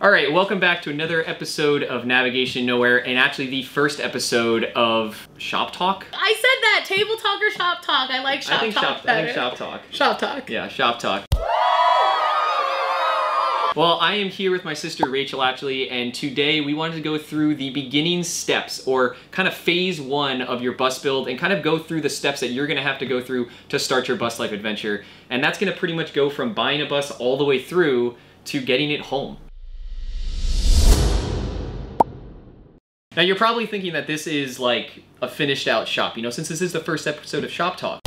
All right, welcome back to another episode of Navigation Nowhere, and actually the first episode of Shop Talk. I said that, table talk or shop talk. I like shop talk better. I think Shop Talk. Shop talk. Yeah, Shop Talk. Well, I am here with my sister Rachel actually, and today we wanted to go through the beginning steps, or kind of phase one of your bus build, and kind of go through the steps that you're gonna have to go through to start your bus life adventure. And that's gonna pretty much go from buying a bus all the way through to getting it home. Now you're probably thinking that this is like a finished out shop, you know, since this is the first episode of Shop Talk.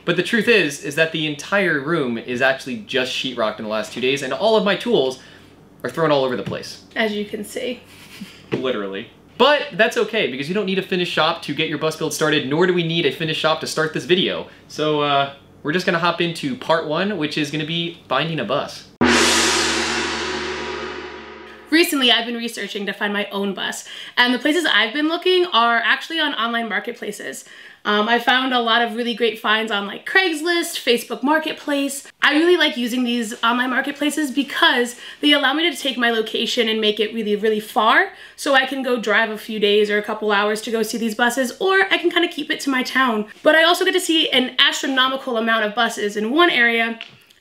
But the truth is that the entire room is actually just sheetrocked in the last 2 days, and all of my tools are thrown all over the place. As you can see. Literally. But that's okay, because you don't need a finished shop to get your bus build started, nor do we need a finished shop to start this video. So we're just gonna hop into part one, which is gonna be finding a bus. Recently, I've been researching to find my own bus, and the places I've been looking are actually on online marketplaces. I found a lot of really great finds on like Craigslist, Facebook Marketplace. I really like using these online marketplaces because they allow me to take my location and make it really, really far, so I can go drive a few days or a couple hours to go see these buses, or I can kind of keep it to my town. But I also get to see an astronomical amount of buses in one area,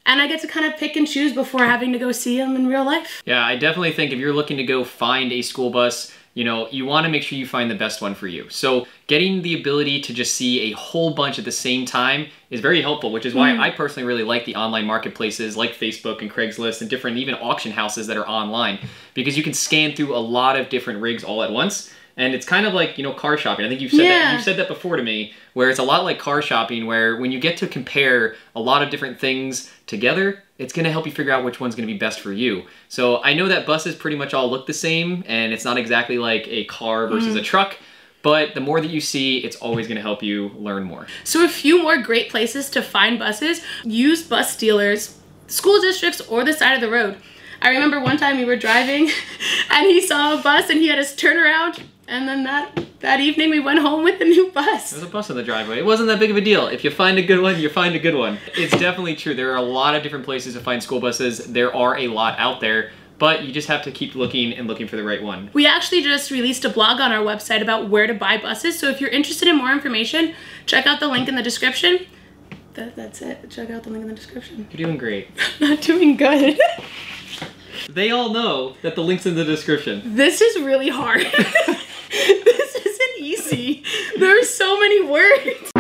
and I get to kind of pick and choose before having to go see them in real life. Yeah, I definitely think if you're looking to go find a school bus, you know, you want to make sure you find the best one for you. So getting the ability to just see a whole bunch at the same time is very helpful, which is why I personally really like the online marketplaces like Facebook and Craigslist and different even auction houses that are online, because you can scan through a lot of different rigs all at once. And it's kind of like, you know, car shopping. I think you've said that before to me, where it's a lot like car shopping, where when you get to compare a lot of different things together, it's gonna help you figure out which one's gonna be best for you. So I know that buses pretty much all look the same, and it's not exactly like a car versus a truck, but the more that you see, it's always gonna help you learn more. So a few more great places to find buses: use bus dealers, school districts, or the side of the road. I remember one time we were driving and he saw a bus and he had us turn around, and then that evening we went home with a new bus. There's a bus in the driveway. It wasn't that big of a deal. If you find a good one, you find a good one. It's definitely true. There are a lot of different places to find school buses. There are a lot out there, but you just have to keep looking and looking for the right one. We actually just released a blog on our website about where to buy buses, so if you're interested in more information, check out the link in the description. That's it. Check out the link in the description. You're doing great. Not doing good. They all know that the link's in the description. This is really hard. This isn't easy. There are so many words.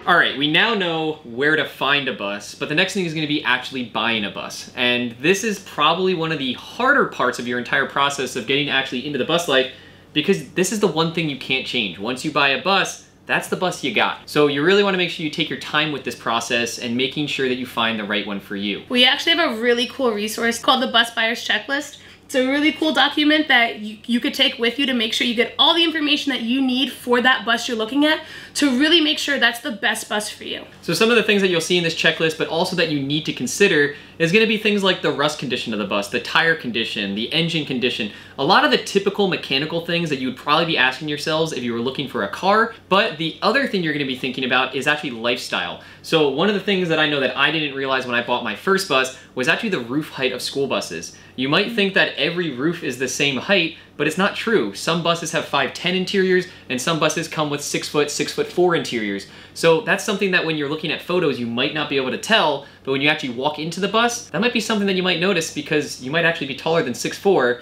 All right, we now know where to find a bus, but the next thing is gonna be actually buying a bus. And this is probably one of the harder parts of your entire process of getting actually into the bus life, because this is the one thing you can't change. Once you buy a bus, that's the bus you got. So you really wanna make sure you take your time with this process and making sure that you find the right one for you. We actually have a really cool resource called the Bus Buyer's Checklist. It's a really cool document that you could take with you to make sure you get all the information that you need for that bus you're looking at to really make sure that's the best bus for you. So some of the things that you'll see in this checklist, but also that you need to consider, is gonna be things like the rust condition of the bus, the tire condition, the engine condition, a lot of the typical mechanical things that you would probably be asking yourselves if you were looking for a car. But the other thing you're gonna be thinking about is actually lifestyle. So one of the things that I know that I didn't realize when I bought my first bus was actually the roof height of school buses. You might think that every roof is the same height, but it's not true. Some buses have 5'10" interiors, and some buses come with 6 foot, 6'4" interiors. So that's something that when you're looking at photos, you might not be able to tell, but when you actually walk into the bus, that might be something that you might notice, because you might actually be taller than 6'4".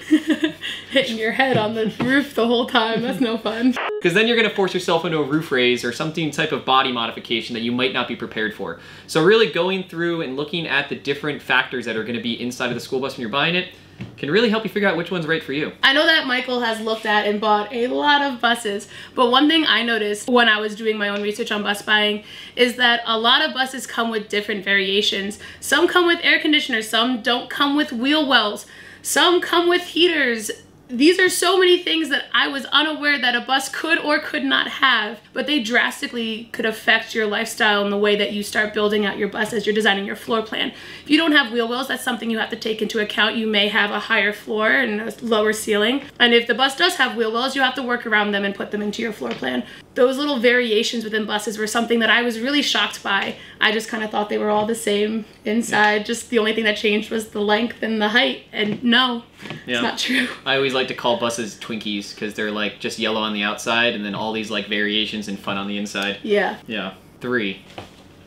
Hitting your head on the roof the whole time, that's no fun. Because then you're gonna force yourself into a roof raise or something type of body modification that you might not be prepared for. So really going through and looking at the different factors that are gonna be inside of the school bus when you're buying it can really help you figure out which one's right for you. I know that Michael has looked at and bought a lot of buses, but one thing I noticed when I was doing my own research on bus buying is that a lot of buses come with different variations. Some come with air conditioners, some don't come with wheel wells, some come with heaters. These are so many things that I was unaware that a bus could or could not have, but they drastically could affect your lifestyle and the way that you start building out your bus as you're designing your floor plan. If you don't have wheel wells, that's something you have to take into account. You may have a higher floor and a lower ceiling. And if the bus does have wheel wells, you have to work around them and put them into your floor plan. those little variations within buses were something that I was really shocked by. I just kind of thought they were all the same inside. Just the only thing that changed was the length and the height. And no, it's not true. I always like to call buses Twinkies because they're like just yellow on the outside and then all these like variations and fun on the inside. Yeah. Yeah. 3.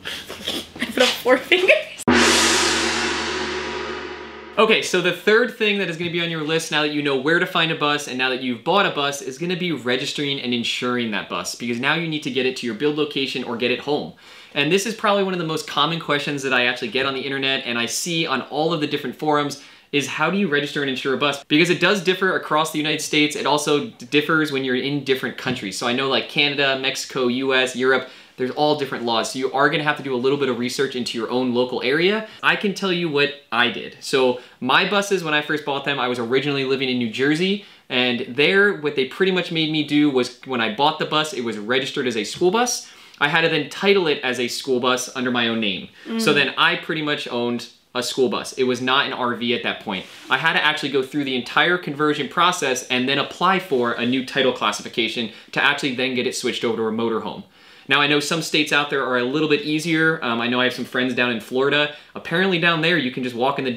I put up 4 fingers. Okay, so the third thing that is going to be on your list now that you know where to find a bus and now that you've bought a bus is going to be registering and insuring that bus, because now you need to get it to your build location or get it home. And this is probably one of the most common questions that I actually get on the internet and I see on all of the different forums is how do you register and insure a bus? Because it does differ across the United States. It also differs when you're in different countries. So I know like Canada, Mexico, US, Europe, there's all different laws. So you are gonna have to do a little bit of research into your own local area. I can tell you what I did. So my buses, when I first bought them, I was originally living in New Jersey, and there, what they pretty much made me do was when I bought the bus, it was registered as a school bus. I had to then title it as a school bus under my own name. So then I pretty much owned a school bus. It was not an RV at that point. I had to actually go through the entire conversion process and then apply for a new title classification to actually then get it switched over to a motorhome. Now I know some states out there are a little bit easier. I know I have some friends down in Florida. Apparently down there you can just walk in the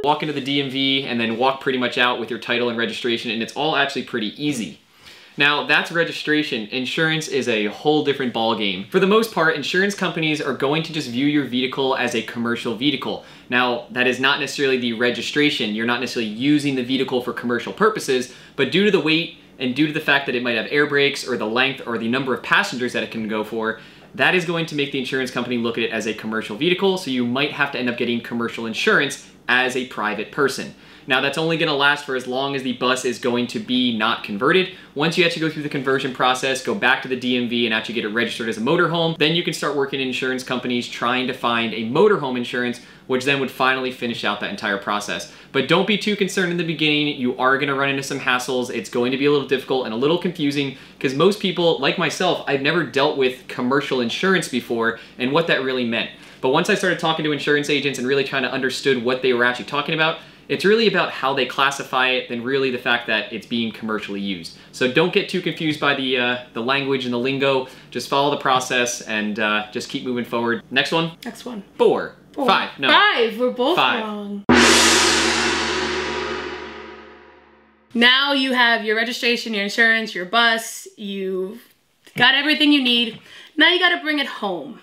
walk into the DMV and then walk pretty much out with your title and registration, and it's all actually pretty easy. Now that's registration. Insurance is a whole different ball game. For the most part, insurance companies are going to just view your vehicle as a commercial vehicle. Now that is not necessarily the registration. You're not necessarily using the vehicle for commercial purposes, but due to the weight and due to the fact that it might have air brakes or the length or the number of passengers that it can go for, that is going to make the insurance company look at it as a commercial vehicle, so you might have to end up getting commercial insurance as a private person. Now that's only going to last for as long as the bus is going to be not converted. Once you actually go through the conversion process, go back to the DMV and actually get it registered as a motorhome, then you can start working in insurance companies trying to find a motorhome insurance, which then would finally finish out that entire process. But don't be too concerned in the beginning. You are going to run into some hassles. It's going to be a little difficult and a little confusing because most people, like myself, I've never dealt with commercial insurance before and what that really meant. But once I started talking to insurance agents and really trying to understood what they were actually talking about, it's really about how they classify it than really the fact that it's being commercially used. So don't get too confused by the language and the lingo. Just follow the process and just keep moving forward. Next one? Next one. 4. 5. No. 5. We're both 5. wrong. Now you have your registration, your insurance, your bus. You've got everything you need. Now you got to bring it home.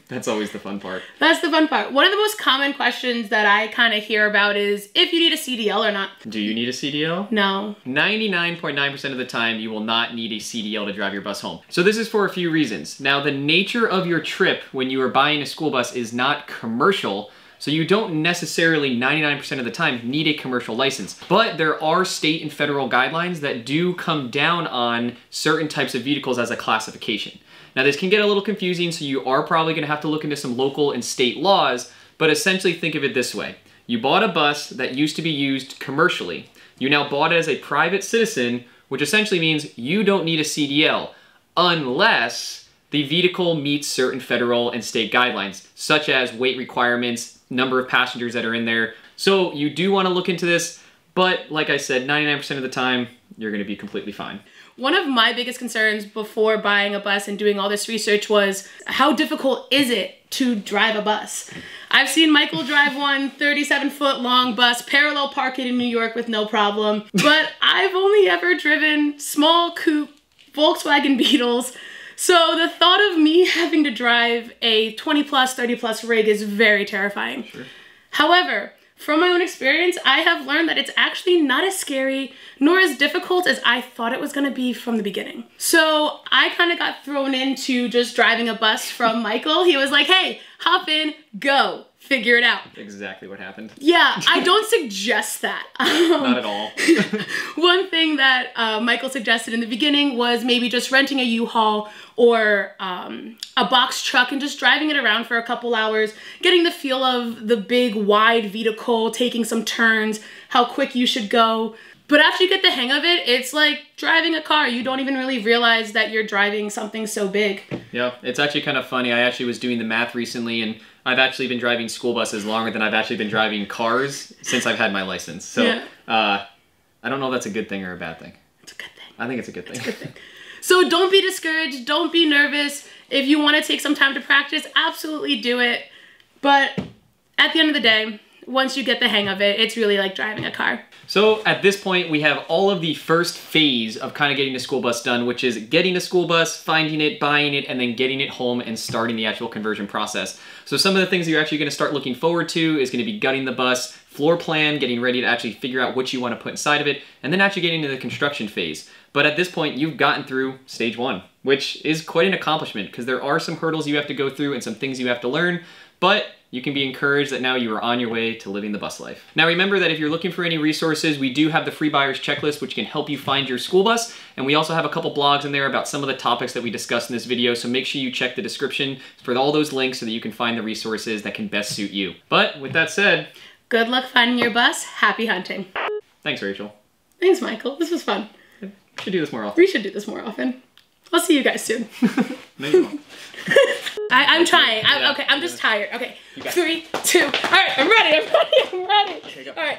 That's always the fun part. That's the fun part. One of the most common questions that I kind of hear about is if you need a CDL or not. Do you need a CDL? No. 99.9% of the time, you will not need a CDL to drive your bus home. So this is for a few reasons. Now, the nature of your trip when you are buying a school bus is not commercial, so you don't necessarily 99% of the time need a commercial license. But there are state and federal guidelines that do come down on certain types of vehicles as a classification. Now this can get a little confusing, so you are probably going to have to look into some local and state laws, but essentially think of it this way. You bought a bus that used to be used commercially. You now bought it as a private citizen, which essentially means you don't need a CDL unless the vehicle meets certain federal and state guidelines, such as weight requirements, number of passengers that are in there. So you do want to look into this, but like I said, 99% of the time, you're going to be completely fine. One of my biggest concerns before buying a bus and doing all this research was how difficult is it to drive a bus? I've seen Michael drive one 37-foot long bus, parallel park it in New York with no problem, but I've only ever driven small coupe Volkswagen Beetles. So the thought of me having to drive a 20 plus, 30 plus rig is very terrifying. Sure. However, from my own experience, I have learned that it's actually not as scary nor as difficult as I thought it was going to be from the beginning. So I kind of got thrown into just driving a bus from Michael. He was like, hey, hop in, go, figure it out. Exactly what happened. Yeah, I don't suggest that. Not at all. One thing that Michael suggested in the beginning was maybe just renting a U-Haul or a box truck and just driving it around for a couple hours, getting the feel of the big wide vehicle, taking some turns, how quick you should go. But after you get the hang of it, it's like driving a car. You don't even really realize that you're driving something so big. Yeah, it's actually kind of funny. I actually was doing the math recently, and I've actually been driving school buses longer than I've actually been driving cars since I've had my license. So yeah. I don't know if that's a good thing or a bad thing. It's a good thing. I think it's a good thing. So don't be discouraged. Don't be nervous. If you want to take some time to practice, absolutely do it. But at the end of the day, once you get the hang of it, it's really like driving a car. So at this point, we have all of the first phase of kind of getting a school bus done, which is getting a school bus, finding it, buying it, and then getting it home and starting the actual conversion process. So some of the things that you're actually going to start looking forward to is going to be gutting the bus, floor plan, getting ready to actually figure out what you want to put inside of it, and then actually getting into the construction phase. But at this point, you've gotten through stage 1, which is quite an accomplishment because there are some hurdles you have to go through and some things you have to learn, but you can be encouraged that now you are on your way to living the bus life. Now remember that if you're looking for any resources, we do have the Free Buyer's Checklist, which can help you find your school bus, and we also have a couple blogs in there about some of the topics that we discussed in this video, so make sure you check the description for all those links so that you can find the resources that can best suit you. But with that said, good luck finding your bus. Happy hunting. Thanks, Rachel. Thanks, Michael. This was fun. We should do this more often. We should do this more often. I'll see you guys soon. No, you won't. I'm trying. Yeah. Okay, I'm just tired. Okay, 3, 2. All right, I'm ready. Okay, go. All right.